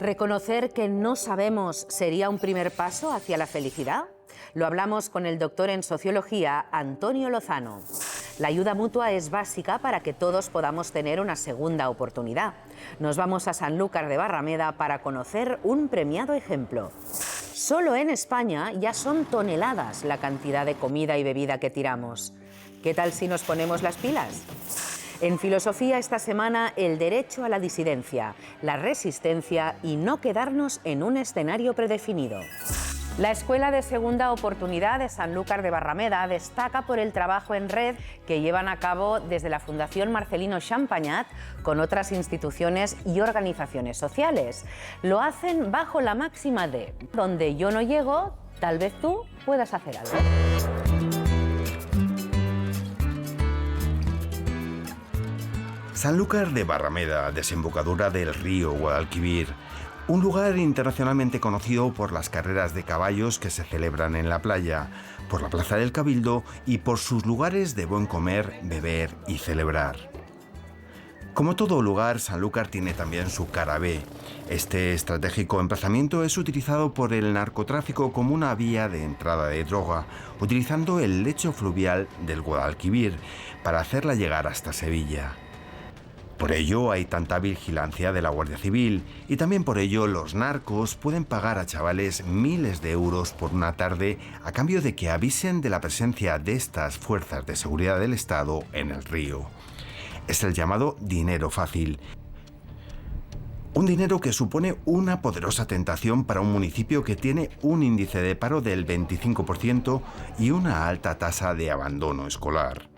¿Reconocer que no sabemos sería un primer paso hacia la felicidad? Lo hablamos con el doctor en Sociología, Antonio Lozano. La ayuda mutua es básica para que todos podamos tener una segunda oportunidad. Nos vamos a Sanlúcar de Barrameda para conocer un premiado ejemplo. Solo en España ya son toneladas la cantidad de comida y bebida que tiramos. ¿Qué tal si nos ponemos las pilas? En Filosofía esta semana, el derecho a la disidencia, la resistencia y no quedarnos en un escenario predefinido. La Escuela de Segunda Oportunidad de Sanlúcar de Barrameda destaca por el trabajo en red que llevan a cabo desde la Fundación Marcelino Champagnat con otras instituciones y organizaciones sociales. Lo hacen bajo la máxima de: donde yo no llego, tal vez tú puedas hacer algo. Sanlúcar de Barrameda, desembocadura del río Guadalquivir, un lugar internacionalmente conocido por las carreras de caballos que se celebran en la playa, por la Plaza del Cabildo y por sus lugares de buen comer, beber y celebrar. Como todo lugar, Sanlúcar tiene también su cara B. Este estratégico emplazamiento es utilizado por el narcotráfico como una vía de entrada de droga, utilizando el lecho fluvial del Guadalquivir para hacerla llegar hasta Sevilla. Por ello hay tanta vigilancia de la Guardia Civil y también por ello los narcos pueden pagar a chavales miles de euros por una tarde a cambio de que avisen de la presencia de estas fuerzas de seguridad del Estado en el río. Es el llamado dinero fácil. Un dinero que supone una poderosa tentación para un municipio que tiene un índice de paro del 25% y una alta tasa de abandono escolar.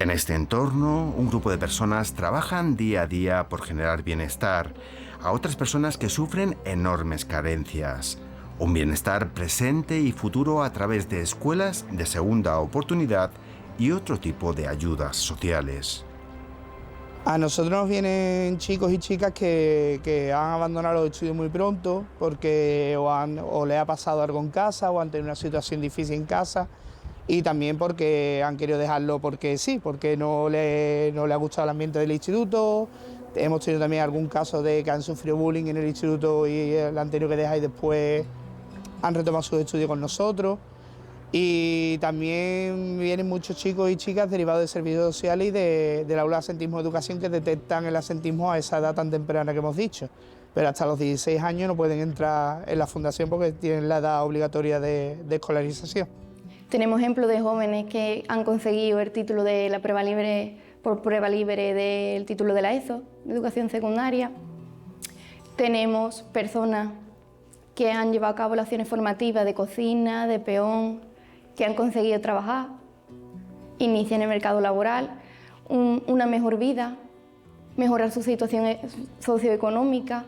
En este entorno, un grupo de personas trabajan día a día por generar bienestar a otras personas que sufren enormes carencias. Un bienestar presente y futuro a través de escuelas de segunda oportunidad y otro tipo de ayudas sociales. A nosotros nos vienen chicos y chicas que han abandonado los estudios muy pronto porque o les ha pasado algo en casa o han tenido una situación difícil en casa. Y también porque han querido dejarlo porque sí, porque no le ha gustado el ambiente del instituto. Hemos tenido también algún caso de que han sufrido bullying en el instituto y la han tenido que dejar y después han retomado sus estudios con nosotros. Y también vienen muchos chicos y chicas derivados de servicios sociales y del aula de asentismo de educación que detectan el asentismo a esa edad tan temprana que hemos dicho. Pero hasta los 16 años no pueden entrar en la fundación porque tienen la edad obligatoria de escolarización. Tenemos ejemplos de jóvenes que han conseguido el título de la prueba libre, por prueba libre del título de la ESO, de educación secundaria. Tenemos personas que han llevado a cabo acciones formativas de cocina, de peón, que han conseguido trabajar, iniciar en el mercado laboral, una mejor vida, mejorar su situación socioeconómica,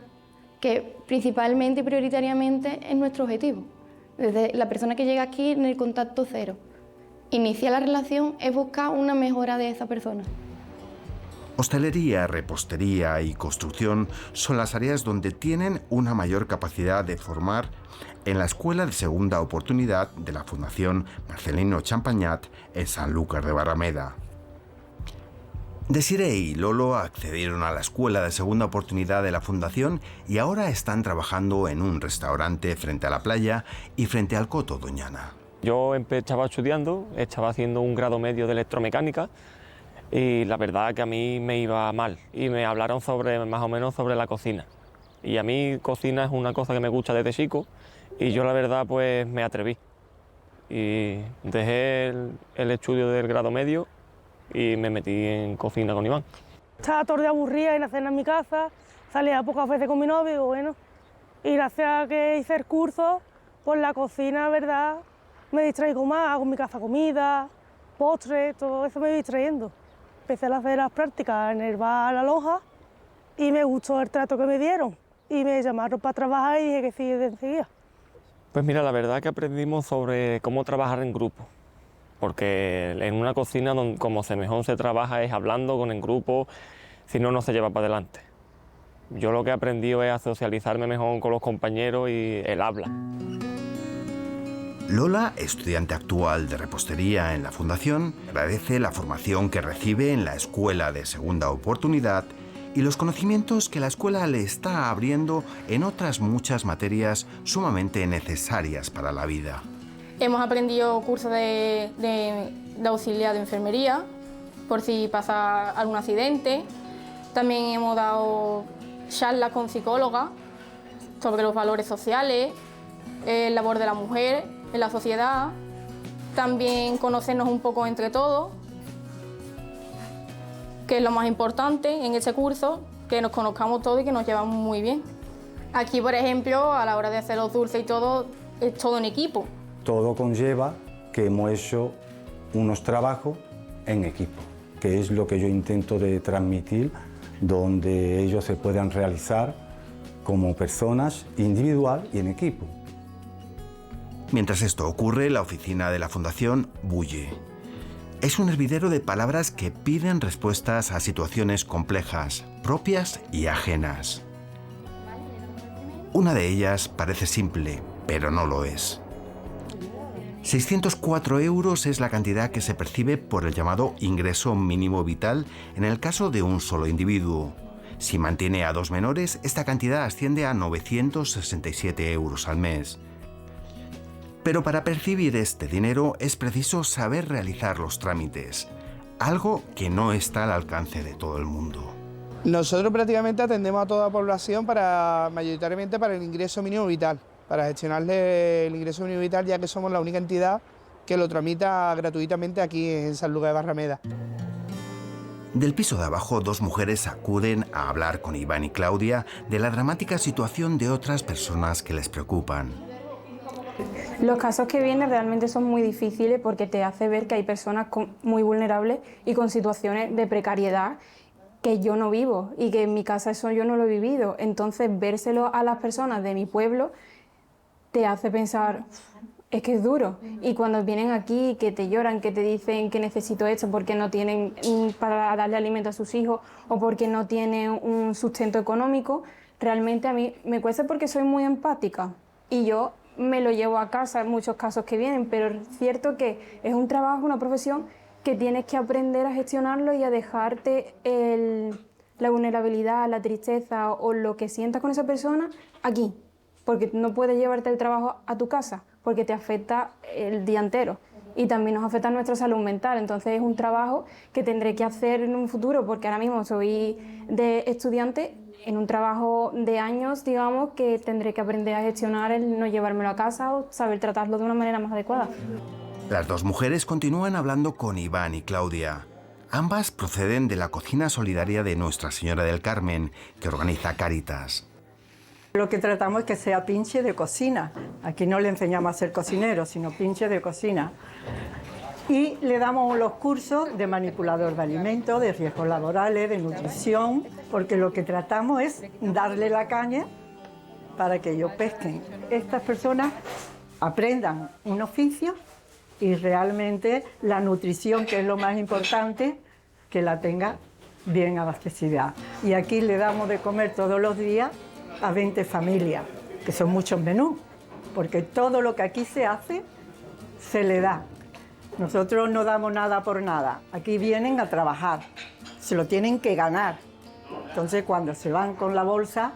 que principalmente y prioritariamente es nuestro objetivo. Desde la persona que llega aquí en el contacto cero. Iniciar la relación es buscar una mejora de esa persona. Hostelería, repostería y construcción son las áreas donde tienen una mayor capacidad de formar en la Escuela de Segunda Oportunidad de la Fundación Marcelino Champagnat en Sanlúcar de Barrameda. Desiree y Lolo accedieron a la Escuela de Segunda Oportunidad de la Fundación y ahora están trabajando en un restaurante frente a la playa y frente al Coto Doñana. Yo estaba estudiando, estaba haciendo un grado medio de electromecánica y la verdad que a mí me iba mal y me hablaron más o menos sobre la cocina. Y a mí cocina es una cosa que me gusta desde chico y yo la verdad pues me atreví y dejé el estudio del grado medio y me metí en cocina con Iván. Estaba todo el día aburrida en la cena en mi casa, salía pocas veces con mi novio, bueno, y gracias a que hice el curso, pues la cocina, verdad, me distraigo más, hago en mi casa comida, postres, todo eso me voy distrayendo. Empecé a hacer las prácticas en el bar La Loja y me gustó el trato que me dieron y me llamaron para trabajar y dije que sí de enseguida. Pues mira, la verdad que aprendimos sobre cómo trabajar en grupo. Porque en una cocina como mejor se trabaja es hablando con el grupo, si no, no se lleva para adelante. Yo lo que he aprendido es a socializarme mejor con los compañeros y el habla. Lola, estudiante actual de repostería en la Fundación, agradece la formación que recibe en la Escuela de Segunda Oportunidad y los conocimientos que la escuela le está abriendo en otras muchas materias sumamente necesarias para la vida. Hemos aprendido cursos de auxiliar de enfermería, por si pasa algún accidente. También hemos dado charlas con psicólogas sobre los valores sociales, el labor de la mujer en la sociedad. También conocernos un poco entre todos, que es lo más importante en este curso, que nos conozcamos todos y que nos llevamos muy bien. Aquí, por ejemplo, a la hora de hacer los dulces y todo, es todo en equipo. Todo conlleva que hemos hecho unos trabajos en equipo, que es lo que yo intento de transmitir, donde ellos se puedan realizar como personas individual y en equipo. Mientras esto ocurre, la oficina de la Fundación bulle. Es un hervidero de palabras que piden respuestas a situaciones complejas, propias y ajenas. Una de ellas parece simple, pero no lo es. 604 € es la cantidad que se percibe por el llamado ingreso mínimo vital en el caso de un solo individuo. Si mantiene a 2 menores, esta cantidad asciende a 967 € al mes. Pero para percibir este dinero es preciso saber realizar los trámites, algo que no está al alcance de todo el mundo. Nosotros prácticamente atendemos a toda la población mayoritariamente para el ingreso mínimo vital, para gestionarle el ingreso mínimo vital, ya que somos la única entidad que lo tramita gratuitamente aquí en Sanlúcar de Barrameda. Del piso de abajo, 2 mujeres acuden a hablar con Iván y Claudia de la dramática situación de otras personas que les preocupan. Los casos que vienen realmente son muy difíciles porque te hace ver que hay personas muy vulnerables y con situaciones de precariedad que yo no vivo y que en mi casa eso yo no lo he vivido. Entonces, vérselo a las personas de mi pueblo te hace pensar, es que es duro. Y cuando vienen aquí, que te lloran, que te dicen que necesito esto porque no tienen para darle alimento a sus hijos o porque no tienen un sustento económico, realmente a mí me cuesta porque soy muy empática y yo me lo llevo a casa en muchos casos que vienen, pero es cierto que es un trabajo, una profesión que tienes que aprender a gestionarlo y a dejarte la vulnerabilidad, la tristeza o lo que sientas con esa persona aquí, porque no puedes llevarte el trabajo a tu casa, porque te afecta el día entero y también nos afecta nuestra salud mental. Entonces es un trabajo que tendré que hacer en un futuro, porque ahora mismo soy de estudiante en un trabajo de años, digamos, que tendré que aprender a gestionar el no llevármelo a casa o saber tratarlo de una manera más adecuada. Las 2 mujeres continúan hablando con Iván y Claudia. Ambas proceden de la cocina solidaria de Nuestra Señora del Carmen, que organiza Cáritas. Lo que tratamos es que sea pinche de cocina. Aquí no le enseñamos a ser cocinero, sino pinche de cocina. Y le damos los cursos de manipulador de alimentos, de riesgos laborales, de nutrición, porque lo que tratamos es darle la caña para que ellos pesquen. Estas personas aprendan un oficio y realmente la nutrición, que es lo más importante, que la tenga bien abastecida. Y aquí le damos de comer todos los días a 20 familias, que son muchos menús, porque todo lo que aquí se hace, se le da. Nosotros no damos nada por nada. Aquí vienen a trabajar, se lo tienen que ganar. Entonces, cuando se van con la bolsa,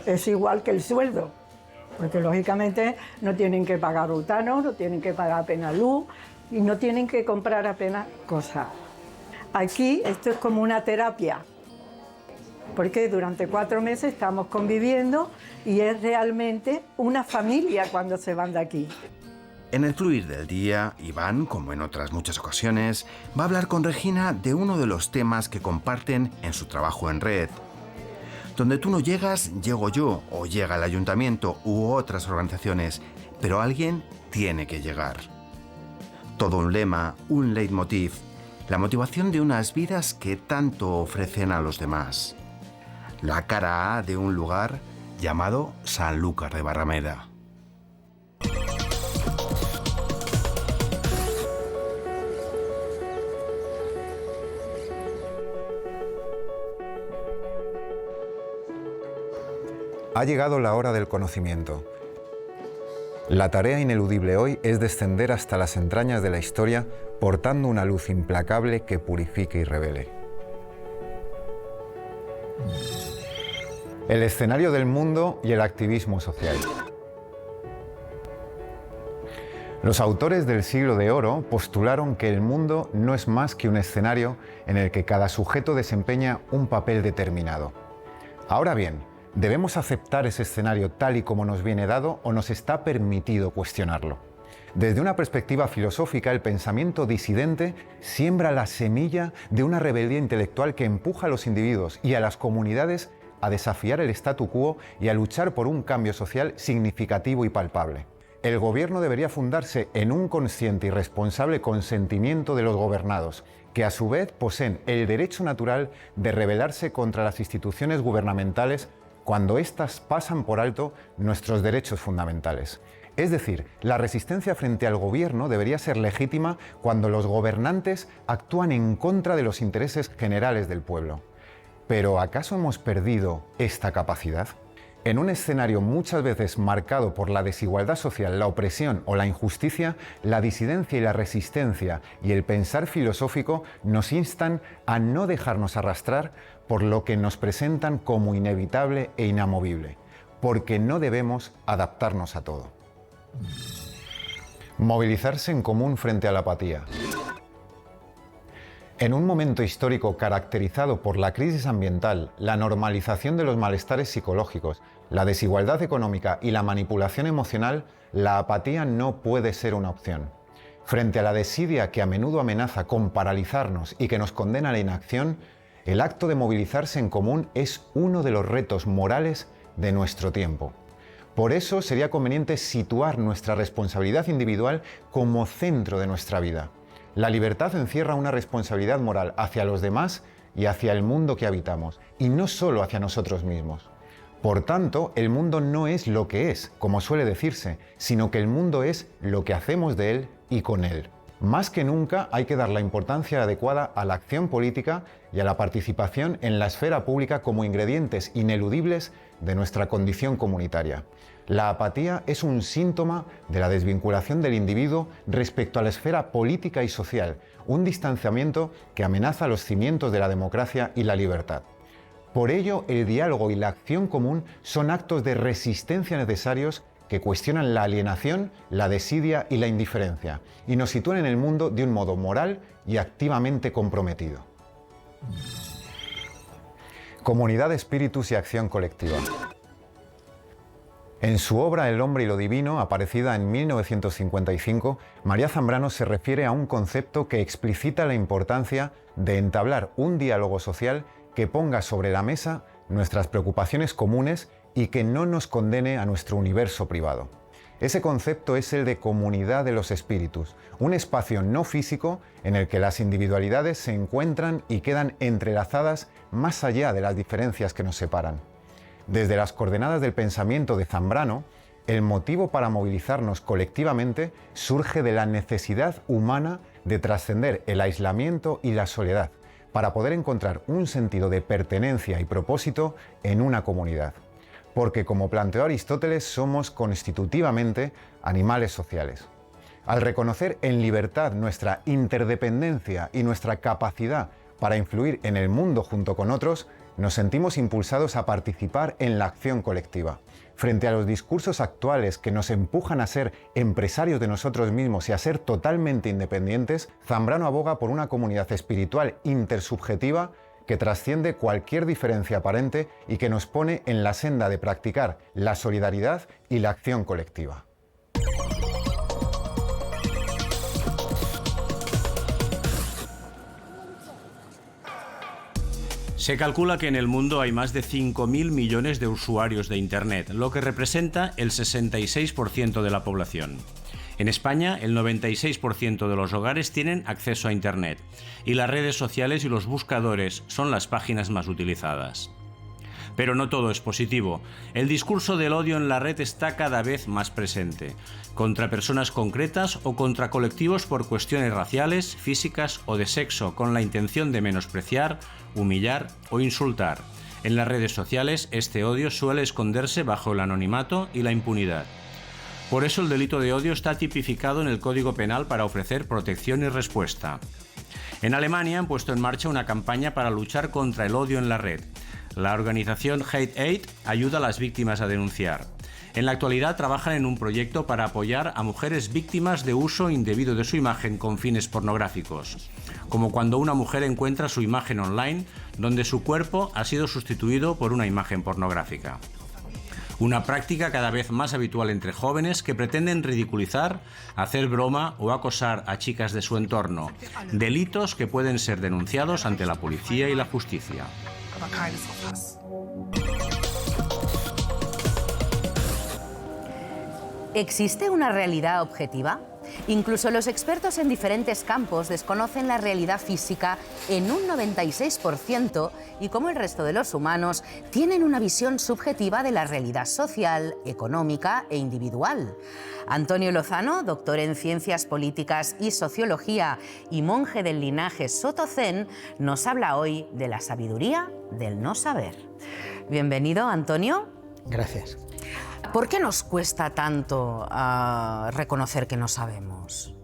es igual que el sueldo, porque lógicamente no tienen que pagar butano, no tienen que pagar apenas luz y no tienen que comprar apenas cosas. Aquí esto es como una terapia, porque durante 4 meses estamos conviviendo y es realmente una familia cuando se van de aquí. En el fluir del día, Iván, como en otras muchas ocasiones, va a hablar con Regina de uno de los temas que comparten en su trabajo en red. Donde tú no llegas, llego yo, o llega el ayuntamiento u otras organizaciones, pero alguien tiene que llegar. Todo un lema, un leitmotiv, la motivación de unas vidas que tanto ofrecen a los demás. La cara A de un lugar llamado Sanlúcar de Barrameda. Ha llegado la hora del conocimiento. La tarea ineludible hoy es descender hasta las entrañas de la historia portando una luz implacable que purifique y revele. El escenario del mundo y el activismo social. Los autores del Siglo de Oro postularon que el mundo no es más que un escenario en el que cada sujeto desempeña un papel determinado. Ahora bien, ¿debemos aceptar ese escenario tal y como nos viene dado o nos está permitido cuestionarlo? Desde una perspectiva filosófica, el pensamiento disidente siembra la semilla de una rebeldía intelectual que empuja a los individuos y a las comunidades a desafiar el statu quo y a luchar por un cambio social significativo y palpable. El gobierno debería fundarse en un consciente y responsable consentimiento de los gobernados, que a su vez poseen el derecho natural de rebelarse contra las instituciones gubernamentales cuando éstas pasan por alto nuestros derechos fundamentales. Es decir, la resistencia frente al gobierno debería ser legítima cuando los gobernantes actúan en contra de los intereses generales del pueblo. ¿Pero acaso hemos perdido esta capacidad? En un escenario muchas veces marcado por la desigualdad social, la opresión o la injusticia, la disidencia y la resistencia y el pensar filosófico nos instan a no dejarnos arrastrar por lo que nos presentan como inevitable e inamovible, porque no debemos adaptarnos a todo. Movilizarse en común frente a la apatía. En un momento histórico caracterizado por la crisis ambiental, la normalización de los malestares psicológicos, la desigualdad económica y la manipulación emocional, la apatía no puede ser una opción. Frente a la desidia que a menudo amenaza con paralizarnos y que nos condena a la inacción, el acto de movilizarse en común es uno de los retos morales de nuestro tiempo. Por eso sería conveniente situar nuestra responsabilidad individual como centro de nuestra vida. La libertad encierra una responsabilidad moral hacia los demás y hacia el mundo que habitamos, y no solo hacia nosotros mismos. Por tanto, el mundo no es lo que es, como suele decirse, sino que el mundo es lo que hacemos de él y con él. Más que nunca hay que dar la importancia adecuada a la acción política y a la participación en la esfera pública como ingredientes ineludibles de nuestra condición comunitaria. La apatía es un síntoma de la desvinculación del individuo respecto a la esfera política y social, un distanciamiento que amenaza los cimientos de la democracia y la libertad. Por ello, el diálogo y la acción común son actos de resistencia necesarios que cuestionan la alienación, la desidia y la indiferencia, y nos sitúan en el mundo de un modo moral y activamente comprometido. Comunidad de espíritus y acción colectiva. En su obra El hombre y lo divino, aparecida en 1955, María Zambrano se refiere a un concepto que explicita la importancia de entablar un diálogo social que ponga sobre la mesa nuestras preocupaciones comunes y que no nos condene a nuestro universo privado. Ese concepto es el de comunidad de los espíritus, un espacio no físico en el que las individualidades se encuentran y quedan entrelazadas más allá de las diferencias que nos separan. Desde las coordenadas del pensamiento de Zambrano, el motivo para movilizarnos colectivamente surge de la necesidad humana de trascender el aislamiento y la soledad, para poder encontrar un sentido de pertenencia y propósito en una comunidad. Porque, como planteó Aristóteles, somos constitutivamente animales sociales. Al reconocer en libertad nuestra interdependencia y nuestra capacidad para influir en el mundo junto con otros, nos sentimos impulsados a participar en la acción colectiva. Frente a los discursos actuales que nos empujan a ser empresarios de nosotros mismos y a ser totalmente independientes, Zambrano aboga por una comunidad espiritual intersubjetiva que trasciende cualquier diferencia aparente y que nos pone en la senda de practicar la solidaridad y la acción colectiva. Se calcula que en el mundo hay más de 5.000 millones de usuarios de Internet, lo que representa el 66% de la población. En España, el 96% de los hogares tienen acceso a Internet, y las redes sociales y los buscadores son las páginas más utilizadas. Pero no todo es positivo. El discurso del odio en la red está cada vez más presente, contra personas concretas o contra colectivos por cuestiones raciales, físicas o de sexo, con la intención de menospreciar, humillar o insultar. En las redes sociales, este odio suele esconderse bajo el anonimato y la impunidad. Por eso el delito de odio está tipificado en el Código Penal para ofrecer protección y respuesta. En Alemania han puesto en marcha una campaña para luchar contra el odio en la red. La organización Hate Aid ayuda a las víctimas a denunciar. En la actualidad trabajan en un proyecto para apoyar a mujeres víctimas de uso indebido de su imagen con fines pornográficos, como cuando una mujer encuentra su imagen online donde su cuerpo ha sido sustituido por una imagen pornográfica. Una práctica cada vez más habitual entre jóvenes que pretenden ridiculizar, hacer broma o acosar a chicas de su entorno, delitos que pueden ser denunciados ante la policía y la justicia. ¿Existe una realidad objetiva? Incluso los expertos en diferentes campos desconocen la realidad física en un 96% y, como el resto de los humanos, tienen una visión subjetiva de la realidad social, económica e individual. Antonio Lozano, doctor en Ciencias Políticas y Sociología y monje del linaje Soto Zen, nos habla hoy de la sabiduría del no saber. Bienvenido, Antonio. Gracias. ¿Por qué nos cuesta tanto reconocer que no sabemos?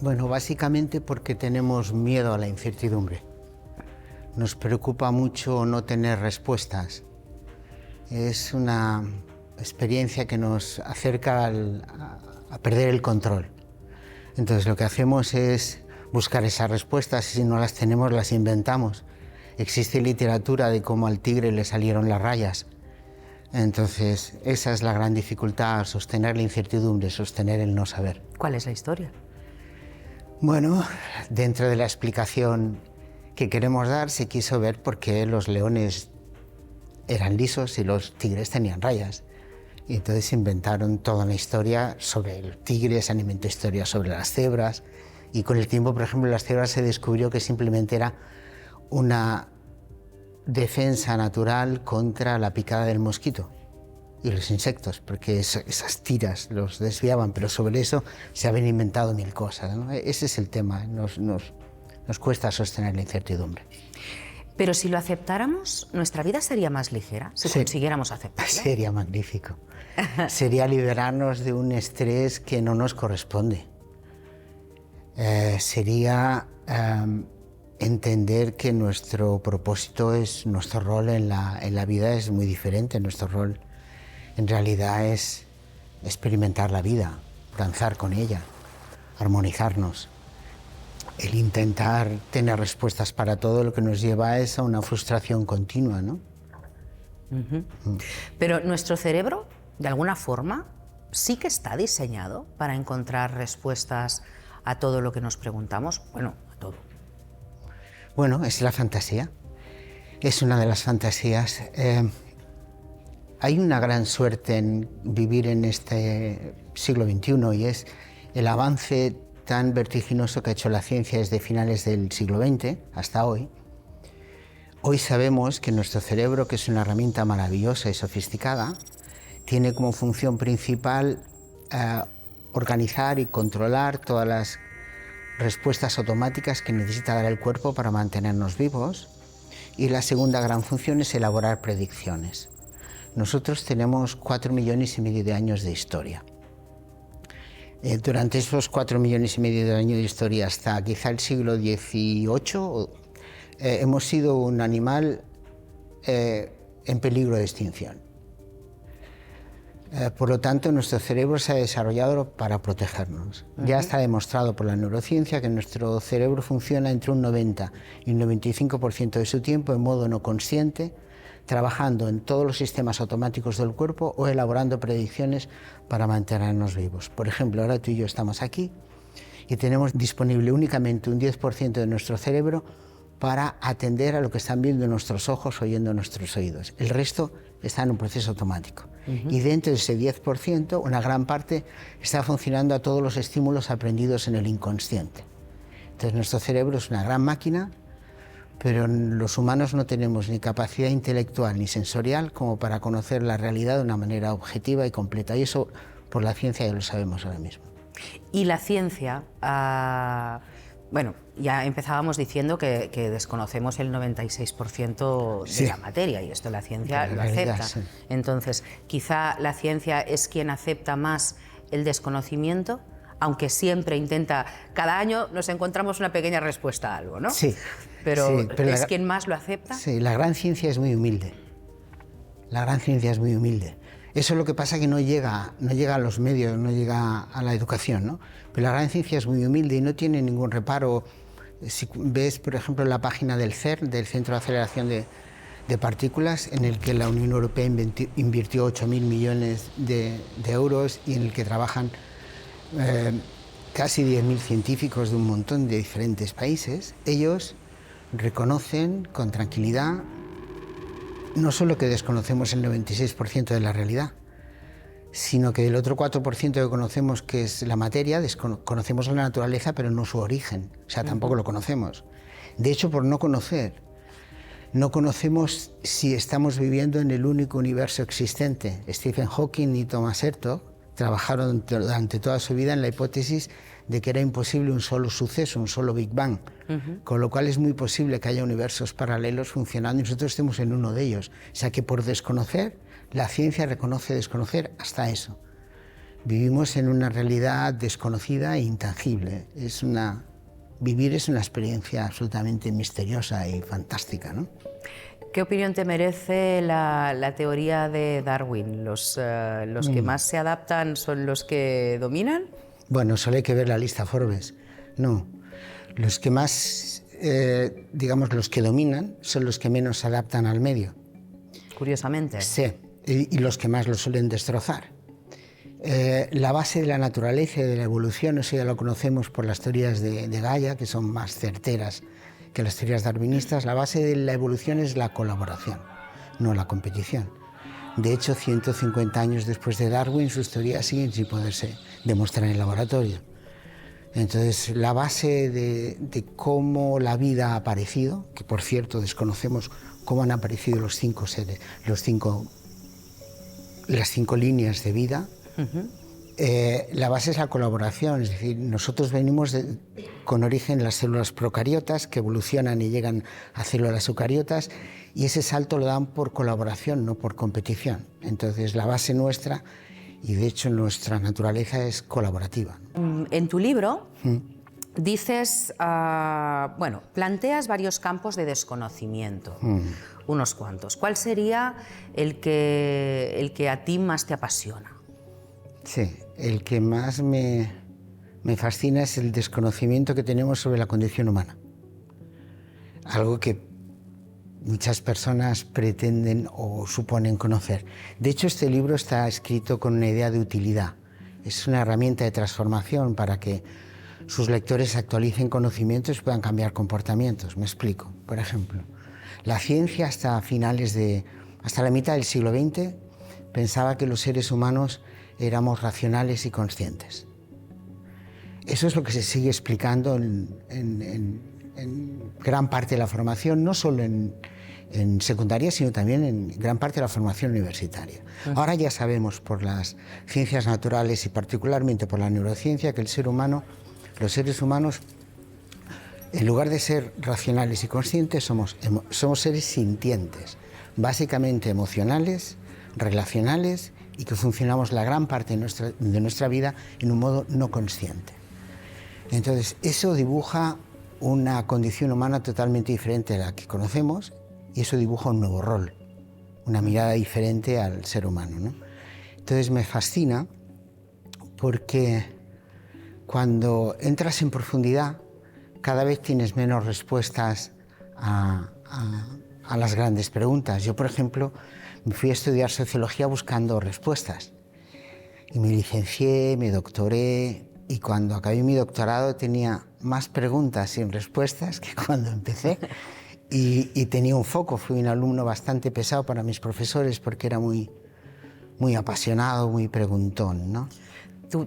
Bueno, básicamente porque tenemos miedo a la incertidumbre. Nos preocupa mucho no tener respuestas. Es una experiencia que nos acerca a perder el control. Entonces lo que hacemos es buscar esas respuestas y si no las tenemos las inventamos. Existe literatura de cómo al tigre le salieron las rayas. Entonces, esa es la gran dificultad, sostener la incertidumbre, sostener el no saber. ¿Cuál es la historia? Bueno, dentro de la explicación que queremos dar, se quiso ver por qué los leones eran lisos y los tigres tenían rayas. Y entonces inventaron toda una historia sobre el tigre, se inventó historias sobre las cebras. Y con el tiempo, por ejemplo, las cebras se descubrió que simplemente era una defensa natural contra la picada del mosquito y los insectos, porque esas tiras los desviaban, pero sobre eso se habían inventado mil cosas, ¿no? Ese es el tema, nos cuesta sostener la incertidumbre. Pero si lo aceptáramos, nuestra vida sería más ligera, si consiguiéramos aceptarlo. Sería magnífico. Sería liberarnos de un estrés que no nos corresponde. Sería entender que nuestro propósito es, nuestro rol en la vida es muy diferente. Nuestro rol en realidad es experimentar la vida, danzar con ella, armonizarnos. El intentar tener respuestas para todo lo que nos lleva es a una frustración continua, ¿no? Pero nuestro cerebro, de alguna forma, sí que está diseñado para encontrar respuestas a todo lo que nos preguntamos. Bueno, a todo. Bueno, es la fantasía. Es una de las fantasías. Hay una gran suerte en vivir en este siglo XXI y es el avance tan vertiginoso que ha hecho la ciencia desde finales del siglo XX hasta hoy. Hoy sabemos que nuestro cerebro, que es una herramienta maravillosa y sofisticada, tiene como función principal organizar y controlar todas las respuestas automáticas que necesita dar el cuerpo para mantenernos vivos, y la segunda gran función es elaborar predicciones. Nosotros tenemos 4,5 millones de años de historia. Durante esos 4,5 millones de años de historia hasta quizá el siglo XVIII hemos sido un animal en peligro de extinción. Por lo tanto, nuestro cerebro se ha desarrollado para protegernos. Ya está demostrado por la neurociencia que nuestro cerebro funciona entre un 90 y un 95% de su tiempo en modo no consciente, trabajando en todos los sistemas automáticos del cuerpo o elaborando predicciones para mantenernos vivos. Por ejemplo, ahora tú y yo estamos aquí y tenemos disponible únicamente un 10% de nuestro cerebro para atender a lo que están viendo nuestros ojos, oyendo nuestros oídos. El resto está en un proceso automático. Y dentro de ese 10%, una gran parte está funcionando a todos los estímulos aprendidos en el inconsciente. Entonces, nuestro cerebro es una gran máquina, pero los humanos no tenemos ni capacidad intelectual ni sensorial como para conocer la realidad de una manera objetiva y completa. Y eso, por la ciencia, ya lo sabemos ahora mismo. Y la ciencia... Bueno, ya empezábamos diciendo que desconocemos el 96% de la materia, y esto la ciencia lo acepta. Sí. Entonces, quizá la ciencia es quien acepta más el desconocimiento, aunque siempre intenta... Cada año nos encontramos una pequeña respuesta a algo, ¿no? Sí. Pero ¿es quien más lo acepta? Sí, la gran ciencia es muy humilde. La gran ciencia es muy humilde. Eso es lo que pasa, que no llega a los medios, no llega a la educación, ¿no? Pero la gran ciencia es muy humilde y no tiene ningún reparo. Si ves, por ejemplo, la página del CERN, del Centro de Aceleración de Partículas, en el que la Unión Europea invirtió 8.000 millones de euros y en el que trabajan casi 10.000 científicos de un montón de diferentes países, ellos reconocen con tranquilidad no solo que desconocemos el 96% de la realidad, sino que el otro 4% que conocemos, que es la materia, conocemos la naturaleza, pero no su origen, o sea, tampoco lo conocemos. De hecho, por no conocer, no conocemos si estamos viviendo en el único universo existente. Stephen Hawking y Thomas Hertog trabajaron durante toda su vida en la hipótesis de que era imposible un solo suceso, un solo Big Bang, con lo cual es muy posible que haya universos paralelos funcionando y nosotros estemos en uno de ellos. O sea que por desconocer, la ciencia reconoce desconocer hasta eso. Vivimos en una realidad desconocida e intangible. Vivir es una experiencia absolutamente misteriosa y fantástica, ¿no? ¿Qué opinión te merece la teoría de Darwin? ¿Los que más se adaptan son los que dominan? Bueno, solo hay que ver la lista Forbes. No, los que más, digamos, los que dominan son los que menos se adaptan al medio. Curiosamente. Sí, y los que más lo suelen destrozar. La base de la naturaleza y de la evolución, eso ya lo conocemos por las teorías de Gaia, que son más certeras que las teorías darwinistas. La base de la evolución es la colaboración, no la competición. De hecho, 150 años después de Darwin, sus teorías siguen sin poderse demostrar en el laboratorio. Entonces, la base de cómo la vida ha aparecido, que por cierto desconocemos cómo han aparecido las 5 líneas de vida, la base es la colaboración, es decir, nosotros venimos con origen en las células procariotas que evolucionan y llegan a células eucariotas y ese salto lo dan por colaboración, no por competición. Entonces la base nuestra, y de hecho nuestra naturaleza, es colaborativa. En tu libro dices, bueno, planteas varios campos de desconocimiento, unos cuantos. ¿Cuál sería el que a ti más te apasiona? Sí, el que más me fascina es el desconocimiento que tenemos sobre la condición humana. Algo que muchas personas pretenden o suponen conocer. De hecho, este libro está escrito con una idea de utilidad. Es una herramienta de transformación para que sus lectores actualicen conocimientos y puedan cambiar comportamientos. Me explico. Por ejemplo, la ciencia hasta la mitad del siglo XX pensaba que los seres humanos éramos racionales y conscientes. Eso es lo que se sigue explicando en gran parte de la formación, no solo en secundaria, sino también en gran parte de la formación universitaria. Ahora ya sabemos por las ciencias naturales y particularmente por la neurociencia que los seres humanos, en lugar de ser racionales y conscientes, somos seres sintientes, básicamente emocionales, relacionales, y que funcionamos la gran parte de nuestra vida en un modo no consciente. Entonces, eso dibuja una condición humana totalmente diferente a la que conocemos y eso dibuja un nuevo rol, una mirada diferente al ser humano, ¿no? Entonces, me fascina porque cuando entras en profundidad, cada vez tienes menos respuestas a las grandes preguntas. Yo, por ejemplo, me fui a estudiar sociología buscando respuestas y me licencié, me doctoré y cuando acabé mi doctorado tenía más preguntas sin respuestas que cuando empecé y tenía un foco. Fui un alumno bastante pesado para mis profesores porque era muy apasionado, muy preguntón, ¿no?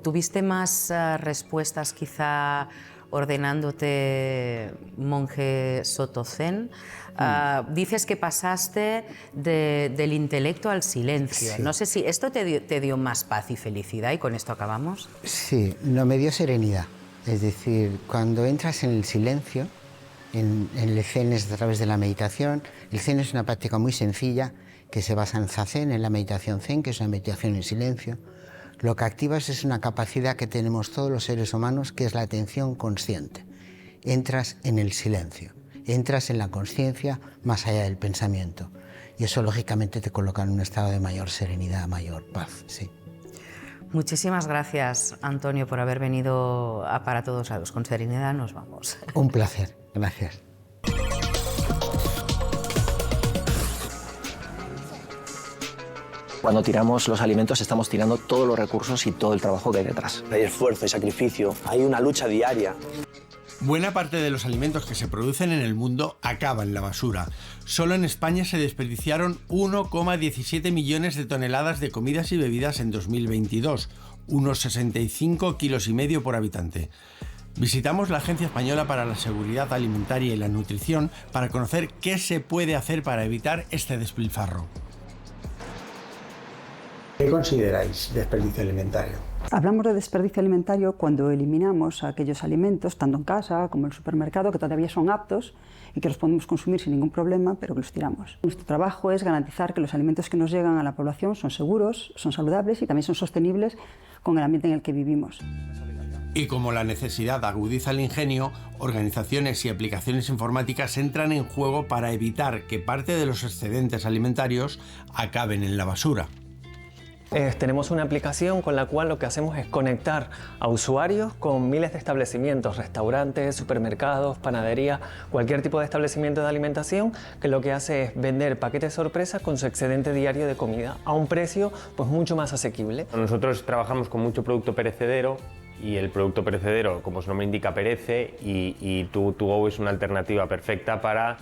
¿Tuviste más respuestas quizá ordenándote monje soto zen? Dices que pasaste del intelecto al silencio. Sí. No sé si esto te dio más paz y felicidad, y con esto acabamos. Sí, no, me dio serenidad. Es decir, cuando entras en el silencio, en el zen es a través de la meditación. El zen es una práctica muy sencilla que se basa en zazen, en la meditación zen, que es una meditación en silencio. Lo que activas es una capacidad que tenemos todos los seres humanos, que es la atención consciente. Entras en el silencio. Entras en la consciencia más allá del pensamiento. y eso lógicamente te coloca en un estado de mayor serenidad, mayor paz. Sí. Muchísimas gracias, Antonio, por haber venido a Para Todos Lados. Con serenidad nos vamos. Un placer, gracias. Cuando tiramos los alimentos estamos tirando todos los recursos y todo el trabajo que hay detrás. Hay esfuerzo, hay sacrificio, hay una lucha diaria. Buena parte de los alimentos que se producen en el mundo acaban en la basura. Solo en España se desperdiciaron 1,17 millones de toneladas de comidas y bebidas en 2022, unos 65 kilos y medio por habitante. Visitamos la Agencia Española para la Seguridad Alimentaria y la Nutrición para conocer qué se puede hacer para evitar este despilfarro. ¿Qué consideráis desperdicio alimentario? Hablamos de desperdicio alimentario cuando eliminamos aquellos alimentos, tanto en casa como en el supermercado, que todavía son aptos y que los podemos consumir sin ningún problema, pero que los tiramos. Nuestro trabajo es garantizar que los alimentos que nos llegan a la población son seguros, son saludables y también son sostenibles con el ambiente en el que vivimos. Y como la necesidad agudiza el ingenio, organizaciones y aplicaciones informáticas entran en juego para evitar que parte de los excedentes alimentarios acaben en la basura. Tenemos una aplicación con la cual lo que hacemos es conectar a usuarios con miles de establecimientos, restaurantes, supermercados, panaderías, cualquier tipo de establecimiento de alimentación, que lo que hace es vender paquetes sorpresa con su excedente diario de comida a un precio pues mucho más asequible. Nosotros trabajamos con mucho producto perecedero y el producto perecedero, como su nombre indica, perece y To-Go es una alternativa perfecta para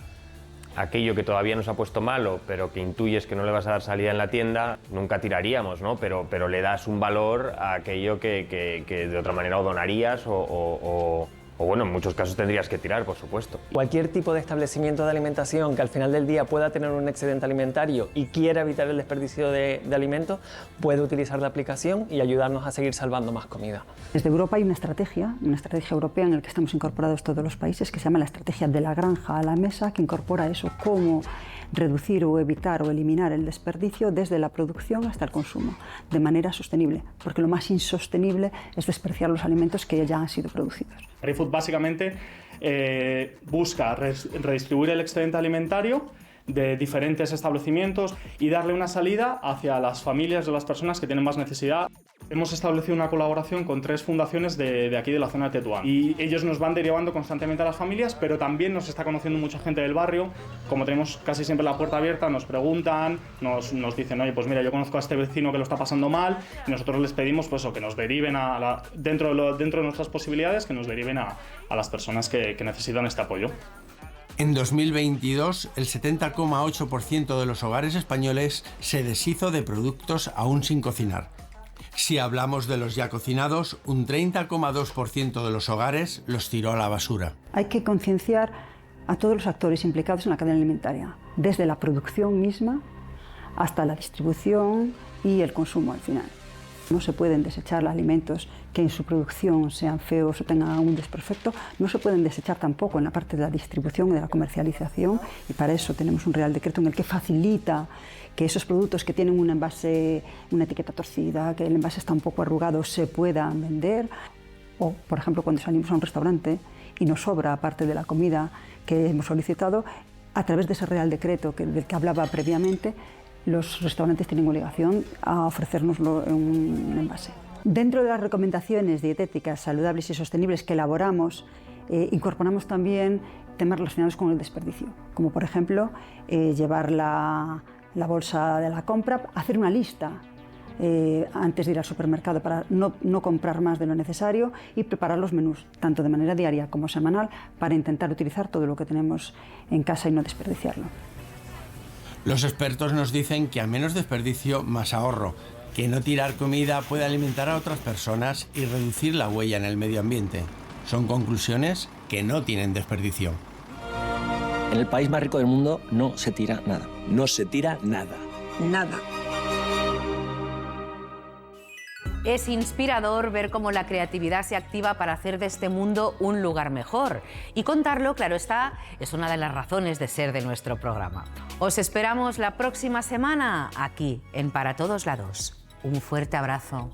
aquello que todavía nos ha puesto malo, pero que intuyes que no le vas a dar salida en la tienda. Nunca tiraríamos, ¿no? Pero le das un valor a aquello que de otra manera o donarías o bueno, en muchos casos tendrías que tirar, por supuesto. Cualquier tipo de establecimiento de alimentación que al final del día pueda tener un excedente alimentario y quiera evitar el desperdicio de alimentos, puede utilizar la aplicación y ayudarnos a seguir salvando más comida. Desde Europa hay una estrategia europea en la que estamos incorporados todos los países, que se llama la estrategia de la granja a la mesa, que incorpora eso, cómo reducir o evitar o eliminar el desperdicio desde la producción hasta el consumo, de manera sostenible, porque lo más insostenible es desperdiciar los alimentos que ya han sido producidos. ReFood básicamente busca redistribuir el excedente alimentario de diferentes establecimientos y darle una salida hacia las familias de las personas que tienen más necesidad. Hemos establecido una colaboración con 3 fundaciones de aquí de la zona de Tetuán y ellos nos van derivando constantemente a las familias, pero también nos está conociendo mucha gente del barrio. Como tenemos casi siempre la puerta abierta, nos preguntan, nos dicen, oye, pues mira, yo conozco a este vecino que lo está pasando mal, y nosotros les pedimos pues, que nos deriven dentro de nuestras posibilidades, que nos deriven a las personas que necesitan este apoyo. En 2022, el 70,8% de los hogares españoles se deshizo de productos aún sin cocinar. Si hablamos de los ya cocinados, un 30,2% de los hogares los tiró a la basura. Hay que concienciar a todos los actores implicados en la cadena alimentaria, desde la producción misma hasta la distribución y el consumo al final. No se pueden desechar alimentos que en su producción sean feos o tengan algún desperfecto, no se pueden desechar tampoco en la parte de la distribución y de la comercialización, y para eso tenemos un Real Decreto en el que facilita que esos productos que tienen un envase, una etiqueta torcida, que el envase está un poco arrugado, se puedan vender. O, por ejemplo, cuando salimos a un restaurante y nos sobra parte de la comida que hemos solicitado, a través de ese Real Decreto del que hablaba previamente, los restaurantes tienen obligación a ofrecérnoslo en un envase. Dentro de las recomendaciones dietéticas saludables y sostenibles que elaboramos, incorporamos también temas relacionados con el desperdicio, como por ejemplo llevar la bolsa de la compra, hacer una lista antes de ir al supermercado para no comprar más de lo necesario y preparar los menús, tanto de manera diaria como semanal, para intentar utilizar todo lo que tenemos en casa y no desperdiciarlo. Los expertos nos dicen que a menos desperdicio, más ahorro, que no tirar comida puede alimentar a otras personas y reducir la huella en el medio ambiente. Son conclusiones que no tienen desperdicio. En el país más rico del mundo no se tira nada. No se tira nada. Nada. Es inspirador ver cómo la creatividad se activa para hacer de este mundo un lugar mejor. Y contarlo, claro está, es una de las razones de ser de nuestro programa. Os esperamos la próxima semana aquí en Para Todos Lados. Un fuerte abrazo.